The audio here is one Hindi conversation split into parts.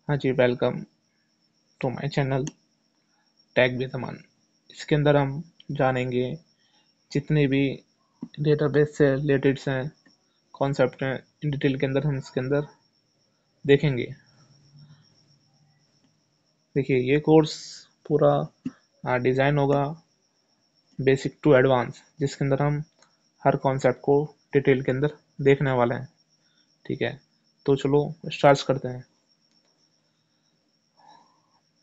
हाँ जी, welcome to my channel tag with Aman. इसके अंदर हम जानेंगे जितने भी डेटाबेस से रिलेटेड हैं कॉन्सेप्ट हैं, इन डिटेल के अंदर हम इसके अंदर देखेंगे। देखिए, ये कोर्स पूरा डिज़ाइन होगा बेसिक टू एडवांस, जिसके अंदर हम हर कॉन्सेप्ट को डिटेल के अंदर देखने वाले हैं। ठीक है, तो चलो स्टार्ट करते हैं।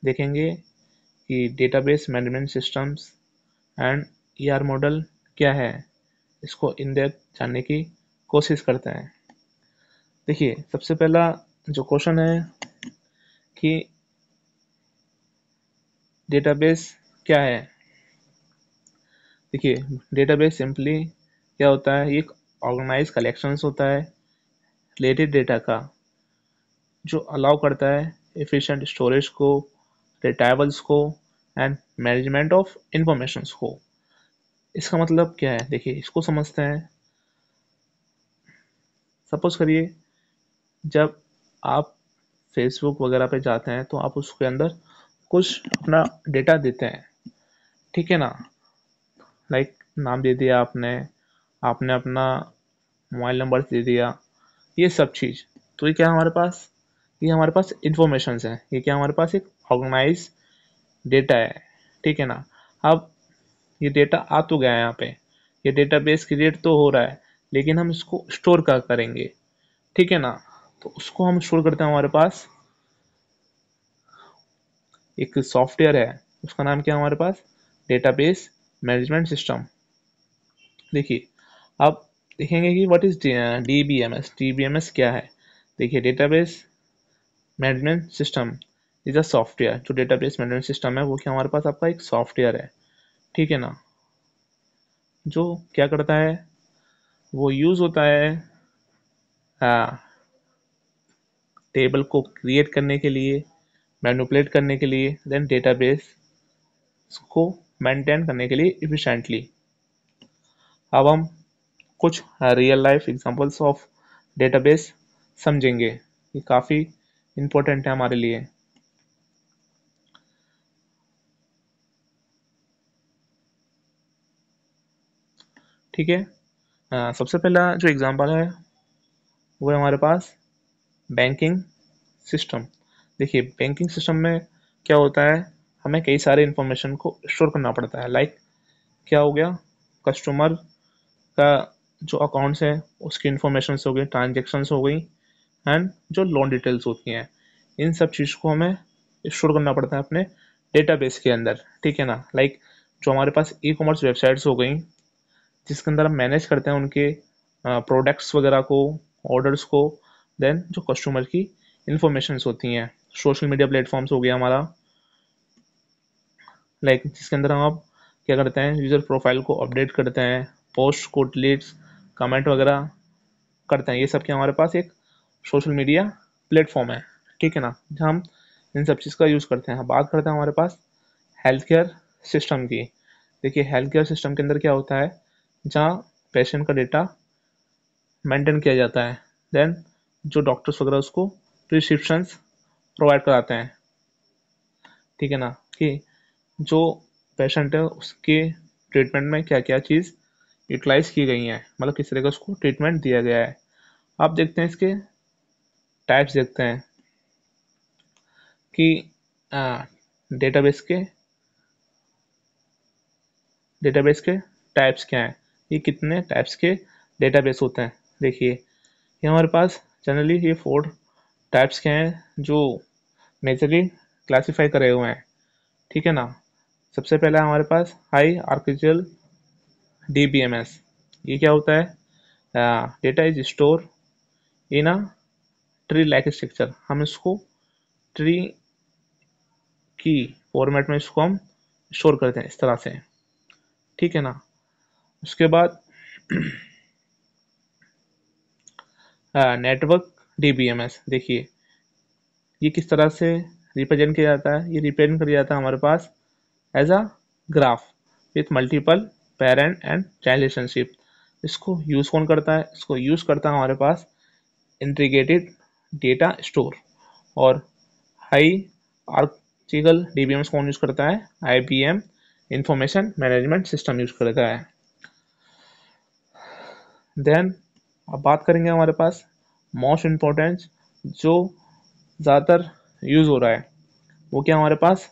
देखेंगे कि database management systems and ER model क्या है, इसको इन डेप्थ जानने की कोशिश करते हैं। देखिए, सबसे पहला जो क्वेश्चन है कि डेटाबेस क्या है। देखिए, डेटाबेस सिंपली क्या होता है, एक ऑर्गेनाइज कलेक्शंस होता है रिलेटेड डेटा का, जो अलाउ करता है एफिशिएंट स्टोरेज को, रिट्राइवल्स को एंड मैनेजमेंट ऑफ इंफॉर्मेशंस को। इसका मतलब क्या है, देखिए इसको समझते हैं। सपोज करिए, जब आप फेसबुक वगैरह पे जाते हैं तो आप उसके अंदर कुछ अपना डेटा देते हैं, ठीक है ना। लाइक नाम दे दिया आपने आपने अपना मोबाइल नंबर दे दिया, ये सब चीज़। तो ये क्या हमारे पास, ये हमारे पास इंफॉर्मेशन है, ये क्या हमारे पास एक ऑर्गेनाइज डेटा है, ठीक है ना। अब ये डेटा आ तो गया है यहाँ पे, ये डेटाबेस क्रिएट तो हो रहा है, लेकिन हम इसको स्टोर क्या करेंगे, ठीक है ना। तो उसको हम स्टोर करते हैं, हमारे पास एक सॉफ्टवेयर है, उसका नाम क्या है हमारे पास, डेटाबेस मैनेजमेंट सिस्टम। देखिए, अब देखेंगे कि व्हाट इज डीबीएमएस। डीबीएमएस क्या है। देखिए, database management system is a software. जो डेटाबेस मैनेजमेंट सिस्टम है वो क्या हमारे पास आपका एक सॉफ्टवेयर है, ठीक है ना। जो क्या करता है, वो यूज होता है टेबल को क्रिएट करने के लिए, मैनिपुलेट करने के लिए, देन डेटाबेस को मेंटेन करने के लिए इफिशिएंटली। अब हम कुछ real life examples of database समझेंगे, ये काफ़ी इम्पोर्टेंट है हमारे लिए। ठीक है, सबसे पहला जो एग्जांपल है वो है हमारे पास बैंकिंग सिस्टम। देखिए, बैंकिंग सिस्टम में क्या होता है, हमें कई सारे इंफॉर्मेशन को स्टोर करना पड़ता है। लाइक क्या हो गया, कस्टमर का जो अकाउंट्स है उसकी इंफॉर्मेशन हो गई, ट्रांजेक्शन्स हो गई, एंड जो लोन डिटेल्स होती हैं, इन सब चीज़ को हमें स्टोर करना पड़ता है अपने डेटाबेस के अंदर, ठीक है ना। लाइक जो हमारे पास ई कॉमर्स वेबसाइट्स हो गई, जिसके अंदर हम मैनेज करते हैं उनके प्रोडक्ट्स वगैरह को, ऑर्डर्स को, देन जो कस्टमर की इंफॉर्मेशंस होती हैं। सोशल मीडिया प्लेटफॉर्म्स हो गया हमारा, लाइक जिसके अंदर हम अब क्या करते हैं, यूज़र प्रोफाइल को अपडेट करते हैं, पोस्ट को डिलीट्स, कमेंट वगैरह करते हैं। ये सब क्या हमारे पास एक सोशल मीडिया प्लेटफॉर्म है, ठीक है ना, जहाँ हम इन सब चीज़ का यूज़ करते हैं। बात करते हैं हमारे पास हेल्थ केयर सिस्टम की। देखिए, हेल्थ केयर सिस्टम के अंदर क्या होता है, जहाँ पेशेंट का डेटा मेंटेन किया जाता है, देन जो डॉक्टर्स वगैरह उसको प्रिस्क्रिप्शंस प्रोवाइड कराते हैं, ठीक है ना, कि जो पेशेंट है उसके ट्रीटमेंट में क्या क्या चीज़ यूटिलाइज की गई हैं, मतलब किस तरह का उसको ट्रीटमेंट दिया गया है। आप देखते हैं इसके टाइप्स, देखते हैं कि डेटाबेस के डेटाबेस के टाइप्स क्या हैं, ये कितने टाइप्स के डेटाबेस होते हैं। देखिए, ये हमारे पास जनरली ये 4 टाइप्स के हैं जो मेजरली क्लासीफाई करे हुए हैं, ठीक है ना। सबसे पहला हमारे पास हाई आर्किटेक्चरल डीबीएमएस। ये क्या होता है, data is store in a tree like structure. हम इसको ट्री की फॉर्मेट में इसको हम स्टोर करते हैं इस तरह से, ठीक है ना। उसके बाद नेटवर्क डीबीएमएस। देखिए, ये किस तरह से रिप्रेजेंट किया जाता है, ये रिप्रेजेंट किया जाता है हमारे पास as a graph with multiple parent and child relationship. इसको यूज़ कौन करता है, इसको यूज़ करता है हमारे पास इंटीग्रेटेड डेटा स्टोर और हाई आर्चिकल DBMS कौन यूज करता है? IBM information management system use करता है। देन अब बात करेंगे हमारे पास मोस्ट इम्पोर्टेंट जो ज़्यादातर यूज हो रहा है, वो क्या हमारे पास?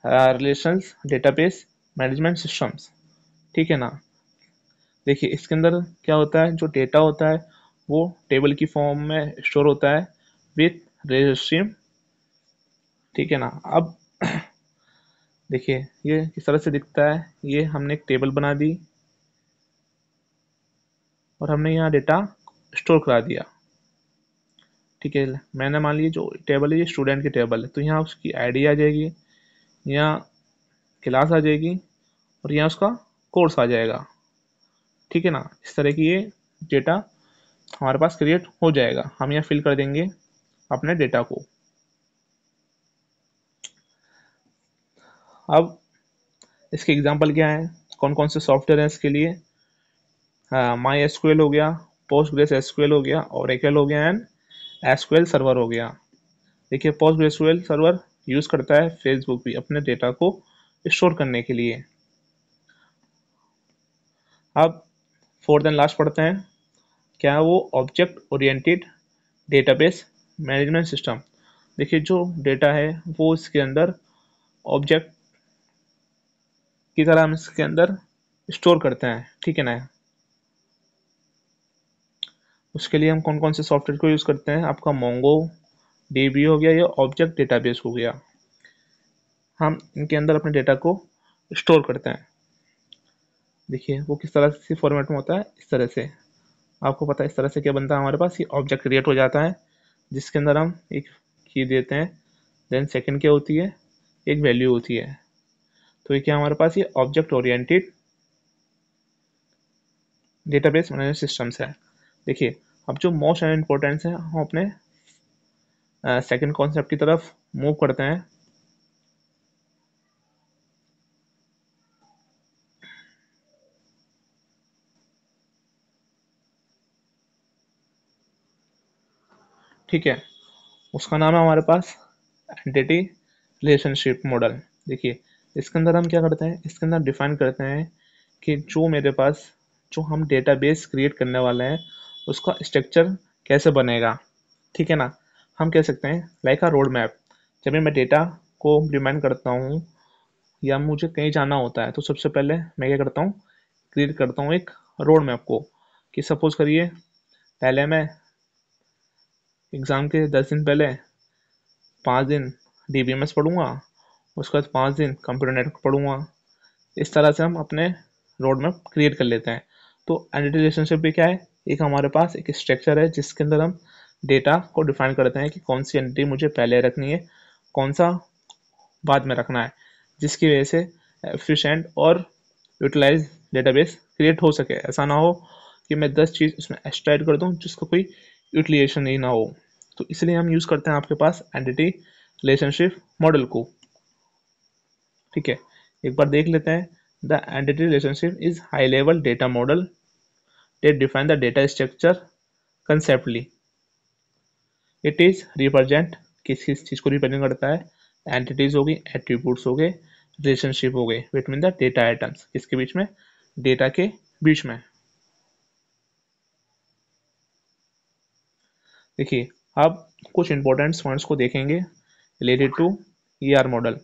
रिलेशंस डेटाबेस मैनेजमेंट सिस्टम्स, ठीक है ना। देखिए इसके अंदर क्या होता है, जो डेटा होता है वो टेबल की फॉर्म में स्टोर होता है विथ रजिस्ट्री, ठीक है ना। अब देखिए ये किस तरह से दिखता है, ये हमने एक टेबल बना दी और हमने यहाँ डेटा स्टोर करा दिया, ठीक है। मैंने मान लीजिए जो टेबल है ये स्टूडेंट की टेबल है, तो यहाँ उसकी आईडी आ जाएगी, यहाँ क्लास आ जाएगी और यहाँ उसका कोर्स आ जाएगा, ठीक है ना। इस तरह की ये डेटा हमारे पास क्रिएट हो जाएगा। हम यहाँ फिल कर देंगे अपने डेटा को। अब इसके एग्जांपल क्या है, कौन कौन से सॉफ्टवेयर हैं इसके लिए? माई एसक्यूएल हो गया, पोस्टग्रेस एसक्यूएल हो गया, ओरेकल हो गया एंड एसक्यूएल सर्वर हो गया। देखिए पोस्टग्रेसक्यूएल सर्वर यूज करता है फेसबुक भी अपने डेटा को स्टोर करने के लिए। अब फोर्थ एंड लास्ट पढ़ते हैं, क्या है वो? Object oriented database management system. देखिए जो डेटा है वो इसके अंदर ऑब्जेक्ट की तरह हम इसके अंदर स्टोर करते हैं, ठीक है ना। उसके लिए हम कौन कौन से सॉफ्टवेयर को यूज़ करते हैं? आपका मोंगो डीबी हो गया या ऑब्जेक्ट डेटाबेस हो गया, हम इनके अंदर अपने डेटा को स्टोर करते हैं। देखिए वो किस तरह से फॉर्मेट में होता है, इस तरह से आपको पता है। इस तरह से क्या बनता है हमारे पास, ये ऑब्जेक्ट क्रिएट हो जाता है जिसके अंदर हम एक की देते हैं, देन सेकंड क्या होती है, एक वैल्यू होती है। तो ये क्या हमारे पास, ये object oriented database management systems है। देखिए अब जो मोस्ट इम्पोर्टेंस है हम अपने सेकंड कॉन्सेप्ट की तरफ मूव करते हैं। ठीक है, उसका नाम है हमारे पास एंटिटी रिलेशनशिप मॉडल। देखिए इसके अंदर हम क्या करते हैं, इसके अंदर डिफाइन करते हैं कि जो मेरे पास जो हम डेटाबेस क्रिएट करने वाले हैं उसका स्ट्रक्चर कैसे बनेगा, ठीक है ना। हम कह सकते हैं लाइक अ रोड मैप। जब भी मैं डेटा को इम्प्लीमेंट करता हूँ या मुझे कहीं जाना होता है तो सबसे पहले मैं क्या करता हूँ, क्रिएट करता हूँ एक रोड मैप को। कि सपोज करिए पहले मैं एग्ज़ाम के 10 दिन पहले 5 दिन DBMS पढ़ूंगा, उसके बाद 5 दिन कंप्यूटर नेटवर्क पढ़ूंगा। इस तरह से हम अपने रोड मैप क्रिएट कर लेते हैं। तो एंटिटी रिलेशनशिप भी क्या है, एक हमारे पास एक स्ट्रक्चर है जिसके अंदर हम डेटा को डिफाइन करते हैं कि कौन सी एंटिटी मुझे पहले रखनी है, कौन सा बाद में रखना है, जिसकी वजह से एफिशिएंट और यूटिलाइज डेटाबेस क्रिएट हो सके। ऐसा ना हो कि मैं 10 चीज़ उसमें एक्स्ट्रा ऐड कर दूँ जिसका कोई यूटिलाइजेशन ही ना हो। तो इसलिए हम यूज़ करते हैं आपके पास एंटिटी रिलेशनशिप मॉडल को, ठीक है। एक बार देख लेते हैं। The entity relationship is high level data model that define the data structure conceptually. It is represent किस किस चीज़ को रिप्रेजेंट करता है, एंटिटीज हो गई, एट्रीब्यूट्स हो गए, रिलेशनशिप हो गए बिटवीन द डेटा आइटम्स, किसके बीच में, डेटा के बीच में। देखिए अब कुछ इंपॉर्टेंट पॉइंट्स को देखेंगे रिलेटेड टू ER मॉडल।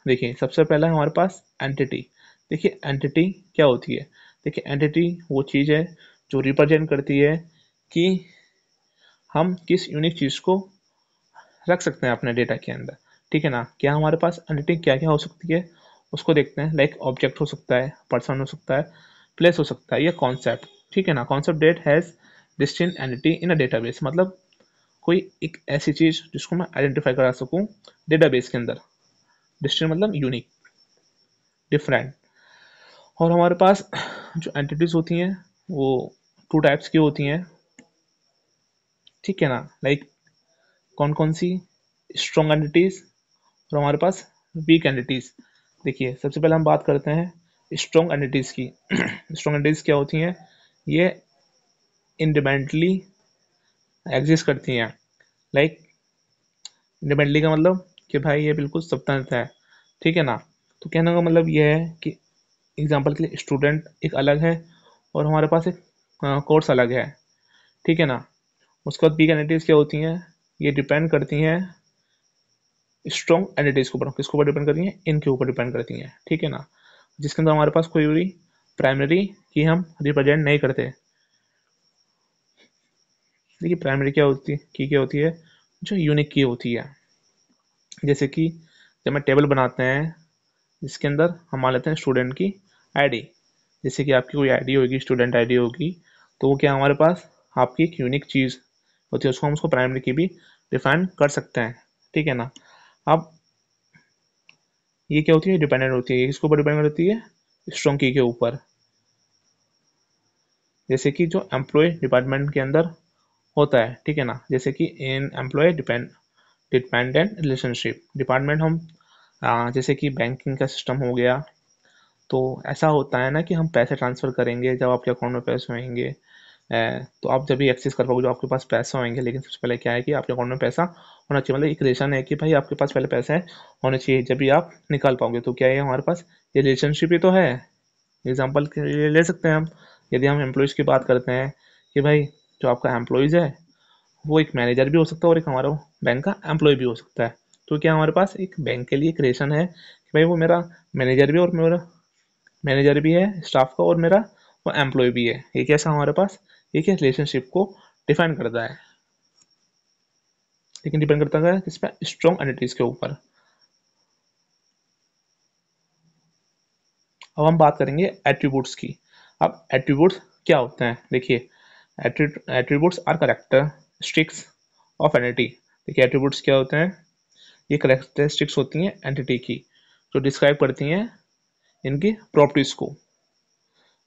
देखिए सबसे पहला हमारे पास एंटिटी। देखिए एंटिटी क्या होती है, देखिए एंटिटी वो चीज़ है जो रिप्रेजेंट करती है कि हम किस यूनिक चीज़ को रख सकते हैं अपने डेटा के अंदर, ठीक है ना। क्या हमारे पास एंटिटी क्या क्या हो सकती है उसको देखते हैं। लाइक ऑब्जेक्ट हो सकता है, पर्सन हो सकता है, प्लेस हो सकता है, या कॉन्सेप्ट, ठीक है ना। Concept that has distinct entity in a database, मतलब कोई एक ऐसी चीज़ जिसको मैं आइडेंटिफाई करा सकूँ डेटाबेस के अंदर। डिस्टिंक्ट मतलब यूनिक, डिफरेंट। और हमारे पास जो एंटिटीज होती हैं वो 2 टाइप्स की होती हैं, ठीक है ना। लाइक कौन कौन सी, स्ट्रॉन्ग एंटिटीज और हमारे पास वीक एंटिटीज। देखिए सबसे पहले हम बात करते हैं स्ट्रॉन्ग एंटिटीज की। स्ट्रॉन्ग एंटिटीज क्या होती हैं, ये इंडिपेंडेंटली एग्जिस्ट करती हैं। लाइक इंडिपेंडेंटली का मतलब कि भाई ये बिल्कुल स्वतंत्र है, ठीक है ना। तो कहने का मतलब ये है कि एग्जाम्पल के लिए स्टूडेंट एक अलग है और हमारे पास एक कोर्स अलग है, ठीक है ना। उसके बाद वीक एंटिटीज क्या होती हैं, ये डिपेंड करती हैं स्ट्रॉन्ग एंटिटीज के ऊपर। किसके ऊपर डिपेंड करती हैं, इनके ऊपर डिपेंड करती हैं, ठीक है ना। जिसके अंदर हमारे पास कोई भी प्राइमरी की हम रिप्रेजेंट नहीं करते। देखिए प्राइमरी क्या होती है, की क्या होती है, जो यूनिक की होती है। जैसे कि जब मैं टेबल बनाते हैं जिसके अंदर हम मान लेते हैं स्टूडेंट की आईडी, जैसे कि आपकी कोई आईडी होगी, स्टूडेंट आईडी होगी, तो वो क्या हमारे पास आपकी एक यूनिक चीज़ होती है, उसको हम उसको प्राइमरी की भी डिफाइन कर सकते हैं, ठीक है ना। अब ये क्या होती है, डिपेंडेंट होती है। ये किसके ऊपर डिपेंड करती है, स्ट्रॉन्ग की के ऊपर। जैसे कि जो एम्प्लॉय डिपार्टमेंट के अंदर होता है, ठीक है ना, जैसे कि इन एम्प्लॉय डिपेंडेंट रिलेशनशिप डिपार्टमेंट हम जैसे कि बैंकिंग का सिस्टम हो गया, तो ऐसा होता है ना कि हम पैसे ट्रांसफ़र करेंगे, जब आपके अकाउंट में पैसे होंगे तो आप जब भी एक्सेस कर पाओगे जो आपके पास पैसा होंगे। लेकिन सबसे पहले क्या है कि आपके अकाउंट में पैसा होना चाहिए, मतलब एक रिलेशन है कि भाई आपके पास पहले पैसे होने चाहिए, जब भी आप निकाल पाओगे। तो क्या है हमारे पास ये रिलेशनशिप ही तो है। एग्जाम्पल के लिए ले सकते हैं हम, यदि हम एम्प्लॉयज़ की बात करते हैं कि भाई जो आपका एम्प्लॉयज़ है वो एक मैनेजर भी हो सकता है और एक हमारा बैंक का एम्प्लॉय भी हो सकता है। तो क्या हमारे पास एक बैंक के लिए एक रिलेशन है कि भाई वो मेरा मैनेजर भी और मेरा मैनेजर भी है स्टाफ का और मेरा वो एम्प्लॉय भी है। ये कैसा हमारे पास एक रिलेशनशिप को डिफाइन करता है, लेकिन डिपेंड करता है किस पे, स्ट्रॉन्ग एंटिटीज के ऊपर। अब हम बात करेंगे एट्रीब्यूट्स की। अब एट्रीब्यूट्स क्या होते हैं, देखिए attributes are characteristics of entity. देखिए एट्रीब्यूट्स क्या होते हैं, ये कैरेक्टरिस्टिक्स होती हैं एंटिटी की, जो डिस्क्राइब करती हैं इनकी प्रॉपर्टीज को।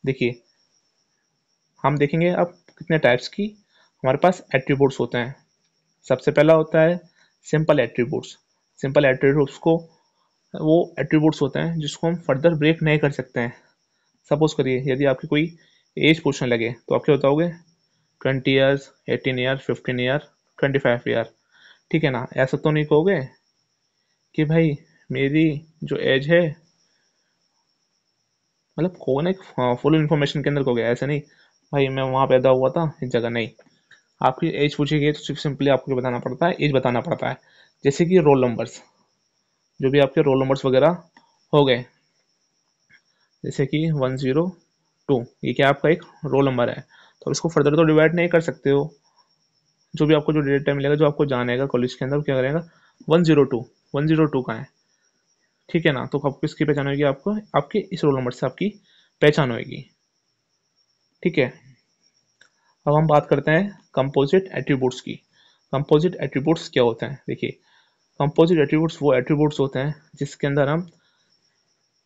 देखिए हम देखेंगे अब कितने टाइप्स की हमारे पास एट्रीब्यूट्स होते हैं। सबसे पहला होता है सिंपल एट्रीब्यूट्स। सिंपल एट्रीब्यूट्स को वो एट्रीब्यूट्स होते हैं जिसको हम फर्दर ब्रेक नहीं कर सकते हैं। सपोज करिए यदि आपकी कोई एज पूछने लगे तो आप क्या बताओगे, 20 ईयर्स, 18 ईयर, 15 ईयर, 25 ईयर, ठीक है ना। ऐसा तो नहीं कहोगे कि भाई मेरी जो एज है, मतलब कहोगे ना एक फुल इन्फॉर्मेशन के अंदर कहोगे, ऐसे नहीं भाई मैं वहाँ पैदा हुआ था इस जगह, नहीं। आपकी एज पूछी गई तो सिर्फ सिंपली आपको बताना पड़ता है, एज बताना पड़ता है। जैसे कि रोल नंबर्स, जो भी आपके रोल नंबर्स वगैरह हो गए, जैसे कि 102, ये क्या आपका एक रोल नंबर है, तो इसको फर्दर तो डिवाइड नहीं कर सकते हो। जो भी आपको जो डेटा मिलेगा, जो आपको जानेगा कॉलेज के अंदर, क्या करेगा, 102, 102 का है, ठीक है ना। तो आपको किसकी पहचान होगी, आपको आपके इस रोल नंबर से आपकी पहचान होगी, ठीक है। अब हम बात करते हैं कंपोजिट एट्रीब्यूट्स की। कंपोजिट एट्रीब्यूट्स क्या होते हैं, देखिए कंपोजिट एट्रीब्यूट्स वो एट्रीब्यूट्स होते हैं जिसके अंदर हम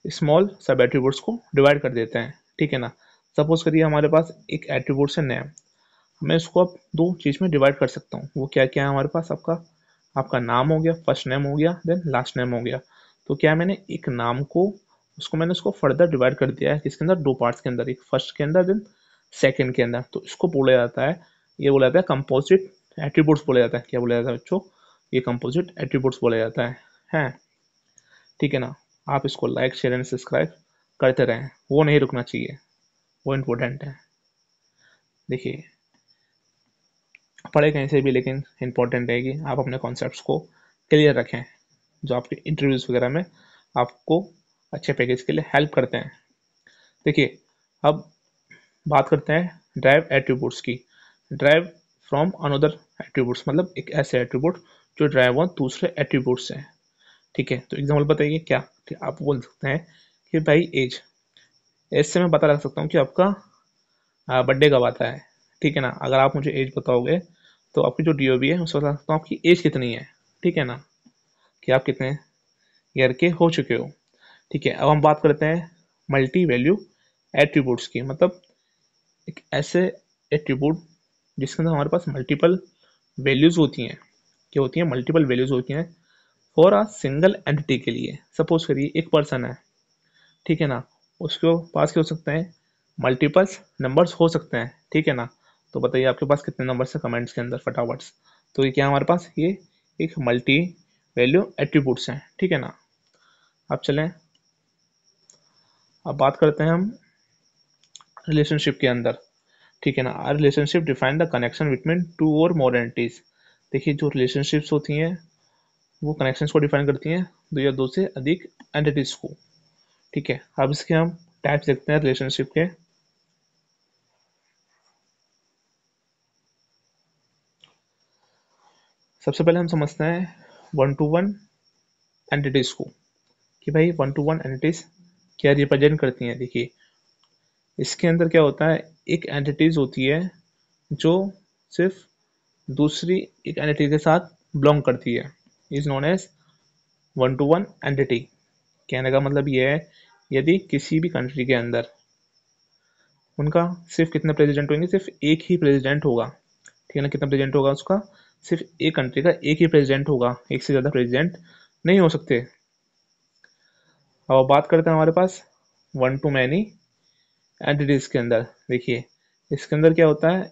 स्मॉल सब एट्रीब्यूट्स को डिवाइड कर देते हैं, ठीक है ना। सपोज करिए हमारे पास एक एट्रीब्यूट है नेम, मैं इसको अब दो चीज़ में डिवाइड कर सकता हूँ। वो क्या क्या है हमारे पास, आपका आपका नाम हो गया, फर्स्ट नेम हो गया, देन लास्ट नेम हो गया। तो क्या मैंने एक नाम को मैंने उसको फर्दर डिवाइड कर दिया है किसके अंदर, दो पार्ट्स के अंदर, एक फर्स्ट के अंदर देन सेकंड के अंदर। तो इसको बोला जाता है, ये बोला जाता है कंपोजिट एट्रीब्यूट्स बोला जाता है। क्या बोला जाता है बच्चों, ये कंपोजिट एट्रीब्यूट्स बोला जाता है, ठीक है ना। आप इसको लाइक शेयर एंड सब्सक्राइब करते रहें, वो नहीं रुकना चाहिए, वो इम्पोर्टेंट है। देखिए पढ़े कहीं से भी, लेकिन इम्पोर्टेंट है कि आप अपने कॉन्सेप्ट्स को क्लियर रखें, जो आपके इंटरव्यूज़ वगैरह में आपको अच्छे पैकेज के लिए हेल्प करते हैं। देखिए अब बात करते हैं ड्राइव एट्रीब्यूट्स की। ड्राइव फ्रॉम अनदर एट्रीब्यूट्स, मतलब एक ऐसे एट्रीब्यूट जो ड्राइव ऑन दूसरे एट्रीब्यूट से है, ठीक है। तो एग्जाम्पल बताइए क्या, कि आप बोल सकते हैं कि भाई एज, एज से मैं पता लगा सकता हूँ कि आपका बर्थडे कब आता है, ठीक है ना। अगर आप मुझे एज बताओगे तो आपकी जो डीओबी है उससे बता सकता हूँ आपकी एज कितनी है, ठीक है ना, कि आप कितने ईयर के हो चुके हो, ठीक है। अब हम बात करते हैं मल्टी वैल्यू एट्रीब्यूट्स की, मतलब एक ऐसे एट्रीब्यूट जिसके अंदर हमारे पास मल्टीपल वैल्यूज होती हैं। क्या होती हैं, मल्टीपल वैल्यूज होती हैं फॉर अ सिंगल एंटिटी के लिए। सपोज करिए एक पर्सन है, ठीक है ना, उसके पास क्या हो सकते हैं, मल्टीपल्स नंबर्स हो सकते हैं, ठीक है ना। तो बताइए आपके पास कितने नंबर्स हैं कमेंट्स के अंदर फटाफट। तो ये क्या हमारे पास, ये एक मल्टी वैल्यू एट्रीब्यूट्स हैं, ठीक है ना। अब चलें, अब बात करते हैं हम रिलेशनशिप के अंदर, ठीक है ना। Are relationship define the connection between two or more entities. देखिए जो रिलेशनशिप्स होती हैं वो कनेक्शंस को डिफाइन करती हैं दो या दो से अधिक एंटिटीज को, ठीक है। अब इसके हम टाइप्स देखते हैं रिलेशनशिप के। सबसे पहले हम समझते हैं वन टू वन एंटिटीज को, कि भाई वन टू वन एंटिटीज क्या रिप्रेजेंट करती हैं। देखिए इसके अंदर क्या होता है, एक एंटिटीज होती है जो सिर्फ दूसरी एक एंटिटी के साथ बिलोंग करती है, is known as one to one entity. कहने का मतलब ये है, यदि किसी भी कंट्री के अंदर उनका सिर्फ कितने प्रेसिडेंट होंगे, सिर्फ एक ही प्रेसिडेंट होगा, ठीक है ना। कितना प्रेसिडेंट होगा उसका, सिर्फ एक कंट्री का एक ही प्रेसिडेंट होगा, एक से ज़्यादा प्रेसिडेंट नहीं हो सकते। अब बात करते हैं हमारे पास वन टू मैनी एंटिटीज के अंदर। देखिए इसके अंदर क्या होता है,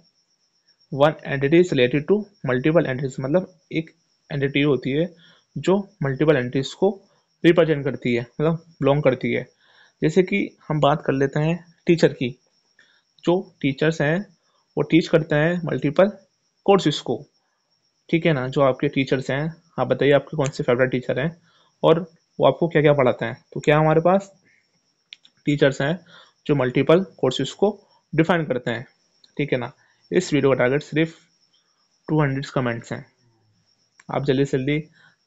one entity is related to multiple entities, मतलब एक एंटिटी होती है जो मल्टीपल एंटिटीज को रिप्रेजेंट करती है, मतलब बिलोंग करती है। जैसे कि हम बात कर लेते हैं टीचर की, जो टीचर्स हैं वो टीच करते हैं मल्टीपल कोर्सेज को, ठीक है ना। जो आपके टीचर्स हैं, आप बताइए आपके कौन से फेवरेट टीचर हैं और वो आपको क्या क्या पढ़ाते हैं। तो क्या हमारे पास टीचर्स हैं जो मल्टीपल कोर्सेज को डिफाइन करते हैं, ठीक है ना। इस वीडियो का टारगेट सिर्फ 200 कमेंट्स हैं, आप जल्दी से जल्दी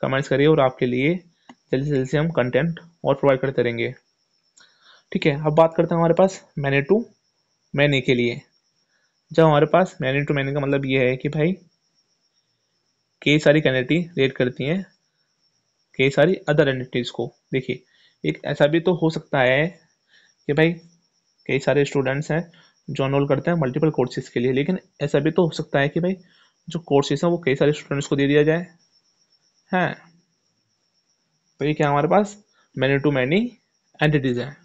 कमेंट्स करिए और आपके लिए जल्दी से जल्दी से हम कंटेंट और प्रोवाइड करते रहेंगे, ठीक है। अब बात करते हैं हमारे पास मैनी टू मैनी के लिए। जब हमारे पास मैनी टू मैनी का मतलब ये है कि भाई कई सारी कैंडिडेटी रेट करती हैं कई सारी अदर एंटिटीज़ को। देखिए एक ऐसा भी तो हो सकता है कि भाई कई सारे स्टूडेंट्स हैं जो एनरोल करते हैं मल्टीपल कोर्सेज के लिए, लेकिन ऐसा भी तो हो सकता है कि भाई जो कोर्सेज हैं वो कई सारे स्टूडेंट्स को दे दिया जाए, हैं। तो ये क्या हमारे पास मैनी टू मैनी एंटिटीज हैं।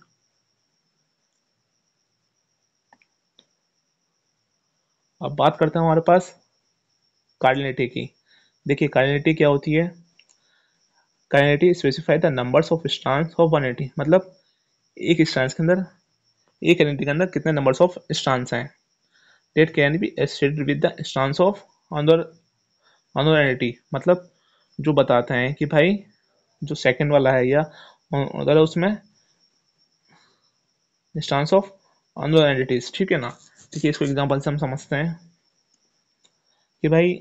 अब बात करते हैं हमारे पास कार्डिनलिटी की। देखिए कार्डिनलिटी क्या होती है, cardinality specify the numbers of strands of one entity, मतलब एक स्ट्रैंड्स के अंदर एक एंटिटी के अंदर कितने नंबर्स ऑफ स्ट्रैंड्स हैं, that can be associated with the strands of another entity, मतलब जो बताते हैं कि भाई जो सेकंड वाला है या अगर उसमें strands of another entities, ठीक है ना। देखिए इसको एग्जांपल से हम समझते हैं कि भाई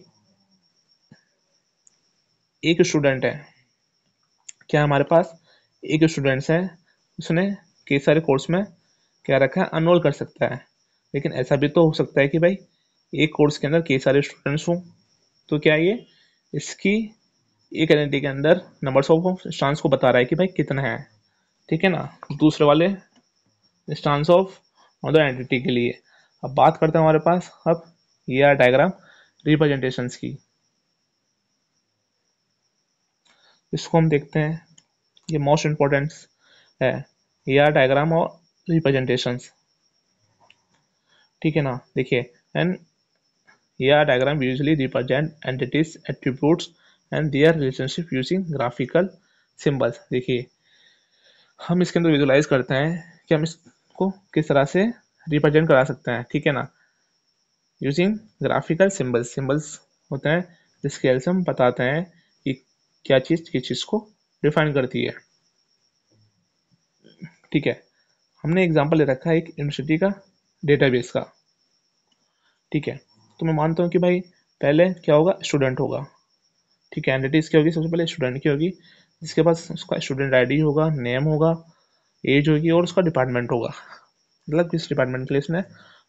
एक स्टूडेंट है, क्या हमारे पास एक स्टूडेंट्स है, उसने कई सारे कोर्स में क्या रखा है, अनरोल कर सकता है। लेकिन ऐसा भी तो हो सकता है कि भाई एक कोर्स के अंदर कई सारे स्टूडेंट्स हों, तो क्या ये इसकी एक एंटिटी के अंदर नंबर्स ऑफ स्ट्रैंड्स को बता रहा है कि भाई कितना है, ठीक है ना। दूसरे वाले स्ट्रैंड्स ऑफ अदर एंटिटी के लिए। अब बात करते हैं हमारे पास अब ये आर डायग्राम रिप्रेजेंटेशंस की। इसको हम देखते हैं, ये मोस्ट इम्पोर्टेंट है, ये आर डायग्राम और रिप्रेजेंटेशंस, ठीक है ना। देखिए एंड ये are diagram usually represent entities attributes and their relationship using graphical symbols. देखिए हम इसके अंदर विजुलाइज करते हैं कि हम इसको किस तरह से रिप्रेजेंट करा सकते हैं, ठीक है ना। यूजिंग ग्राफिकल सिंबल्स, सिंबल्स होते हैं जिसके हेल्प से हम बताते हैं कि क्या चीज़ किस चीज़ को डिफाइन करती है, ठीक है। हमने एग्जांपल ले रखा है एक यूनिवर्सिटी का डेटाबेस का, ठीक है। तो मैं मानता हूँ कि भाई पहले क्या होगा, स्टूडेंट होगा, ठीक है। एंटिटीज क्या होगी, सबसे पहले स्टूडेंट की होगी, जिसके पास उसका स्टूडेंट आईडी होगा, नेम होगा, एज होगी और उसका डिपार्टमेंट होगा, मतलब किस डिपार्टमेंट के लिए उसने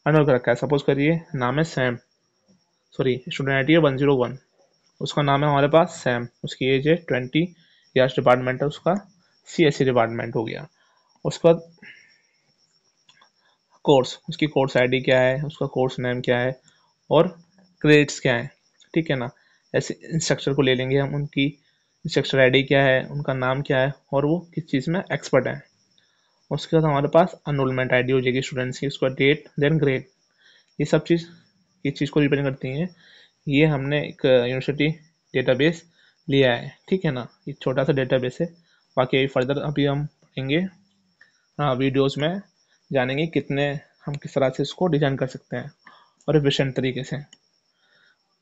अनरोल कर रखा है। सपोज करिए नाम है सैम, सॉरी स्टूडेंट आईडी है 101, उसका नाम है हमारे पास सैम, उसकी एज है 20, या डिपार्टमेंट है उसका CSE डिपार्टमेंट हो गया। उसके बाद कोर्स, उसकी कोर्स आईडी क्या है, उसका कोर्स नेम क्या है और क्रेडिट्स क्या है, ठीक है ना। ऐसे इंस्ट्रक्टर को ले लेंगे हम, उनकी इंस्ट्रक्टर आईडी क्या है, उनका नाम क्या है और वो किस चीज़ में एक्सपर्ट है। उसके बाद हमारे पास अनरोलमेंट आईडी हो जाएगी स्टूडेंट्स की, उसका डेट देन ग्रेड। ये सब चीज़ किस चीज़ को रिप्रेजेंट करती हैं, ये हमने एक यूनिवर्सिटी डेटाबेस लिया है, ठीक है ना। ये छोटा सा डेटाबेस है, बाकी फर्दर अभी हम पढ़ेंगे, हाँ वीडियोस में जानेंगे कितने हम किस तरह से इसको डिजाइन कर सकते हैं और एफिशिएंट तरीके से।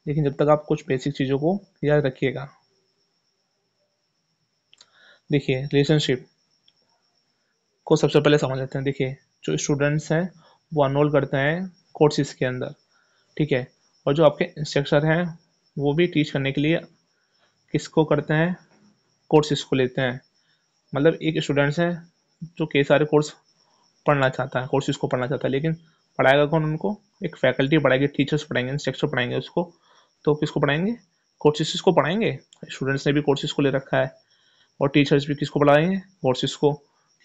लेकिन जब तक आप कुछ बेसिक चीज़ों को याद रखिएगा। देखिए रिलेशनशिप को सबसे पहले समझ लेते हैं। देखिए जो स्टूडेंट्स हैं वो अनरोल करते हैं कोर्सेज के अंदर, ठीक है, और जो आपके इंस्ट्रक्टर हैं वो भी टीच करने के लिए किसको करते हैं, कोर्सेज को लेते हैं। मतलब एक स्टूडेंट्स है जो कई सारे कोर्स पढ़ना चाहता है, कोर्सेज को पढ़ना चाहता है, लेकिन पढ़ाएगा कौन उनको, एक फैकल्टी पढ़ाएगी, टीचर्स पढ़ाएंगे, इंस्ट्रक्टर पढ़ाएंगे उसको। तो किसको पढ़ाएंगे, कोर्सेज को पढ़ाएंगे। स्टूडेंट्स ने भी कोर्सेज को ले रखा है और टीचर्स भी किसको पढ़ाएंगे, कोर्सेज को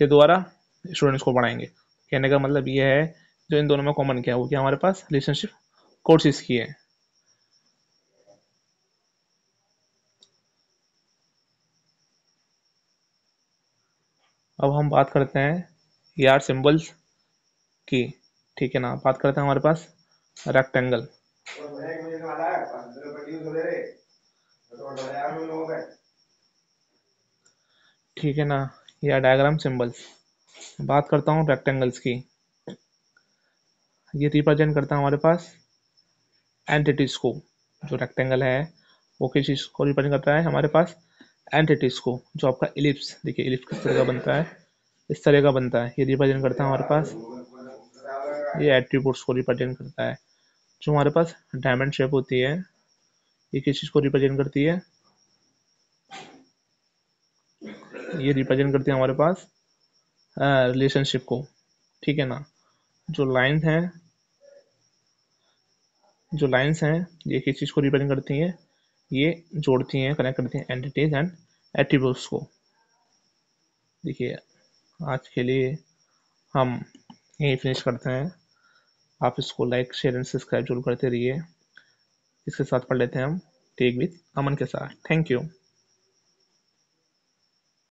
के द्वारा स्टूडेंट्स को पढ़ाएंगे। कहने का मतलब ये है जो इन दोनों में कॉमन क्या है, वो क्या हमारे पास रिलेशनशिप कोर्सेज की है। अब हम बात करते हैं यार सिंबल्स की, ठीक है ना। बात करते हैं हमारे पास रेक्टेंगल, ठीक है ना, या डायग्राम सिंबल्स। बात करता हूँ रेक्टेंगल्स की। ये रिप्रेजेंट करता है हमारे पास एंटिटीज को। जो रेक्टेंगल है वो किस चीज़ को रिप्रेजेंट करता है, हमारे पास एंटिटीज को। जो आपका इलिप्स, देखिए इलिप्स किस तरह का बनता है, इस तरह का बनता है, ये रिप्रेजेंट करता है हमारे पास, ये एट्रीब्यूट्स को रिप्रेजेंट करता है। जो हमारे पास डायमंड शेप होती है ये किस चीज़ को रिप्रेजेंट करती है, ये रिप्रेजेंट करती है हमारे पास रिलेशनशिप को, ठीक है ना। जो लाइन है, जो लाइंस हैं ये किस चीज़ को रिप्रेजेंट करती हैं, ये जोड़ती हैं, कनेक्ट करती हैं एंटिटीज एंड एट्रीब्यूट्स को। देखिए आज के लिए हम यहीं फिनिश करते हैं। आप इसको लाइक शेयर एंड सब्सक्राइब जरूर करते रहिए। इसके साथ पढ़ लेते हैं हम टेक विथ अमन के साथ। Thank you.